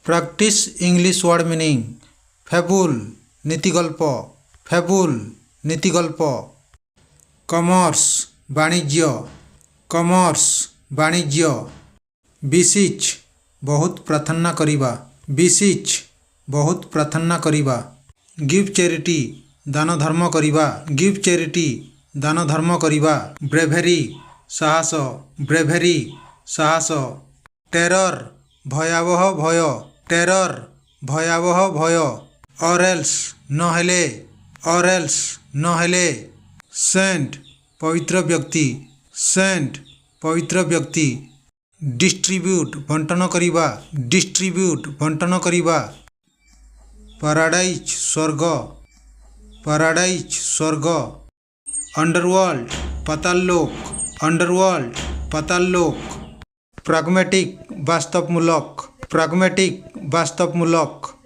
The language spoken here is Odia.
Practice English word meaning. Fable ନୀତିଗଳ୍ପ, ଫେବୁଲ୍ ନୀତିଗଳ୍ପ। କମର୍ସ ବାଣିଜ୍ୟ, କମର୍ସ ବାଣିଜ୍ୟ। ବିସିଚ୍ ବହୁତ ପ୍ରାର୍ଥନା କରିବା, ବିସିଚ୍ ବହୁତ ପ୍ରାର୍ଥନା କରିବା। ଗିଭ୍ ଚେରିଟି ଦାନ ଧର୍ମ କରିବା, ଗିଭ୍ ଚେରିଟି ଦାନ ଧର୍ମ କରିବା। ବ୍ରେଭେରୀ ସାହସ, ବ୍ରେଭେରୀ ସାହସ। ଟେରର୍ ଭୟାବହ ଭୟ, ଟେରର୍ ଭୟାବହ ଭୟ। ଅରେଲ୍ସ ନହେଲେ, ଅରେଲ୍ସ ନହେଲେ। ସେଣ୍ଟ ପବିତ୍ର ବ୍ୟକ୍ତି, ସେଣ୍ଟ ପବିତ୍ର ବ୍ୟକ୍ତି। ଡିଷ୍ଟ୍ରିବ୍ୟୁଟ୍ ବଣ୍ଟନ କରିବା, ଡିଷ୍ଟ୍ରିବ୍ୟୁଟ୍ ବଣ୍ଟନ କରିବା। ପାରାଡାଇଜ୍ ସ୍ୱର୍ଗ, ପାରାଡାଇଜ୍ ସ୍ୱର୍ଗ। ଅଣ୍ଡରୱାର୍ଲ୍ଡ ପାତାଳଲୋକ, ଅଣ୍ଡରୱାର୍ଲ୍ଡ ପାତାଳଲୋକ। ପ୍ରାଗ୍ମାଟିକ୍ ବାସ୍ତବମୂଳକ, ପ୍ରାଗ୍ମାଟିକ୍ ବାସ୍ତବମୂଳକ।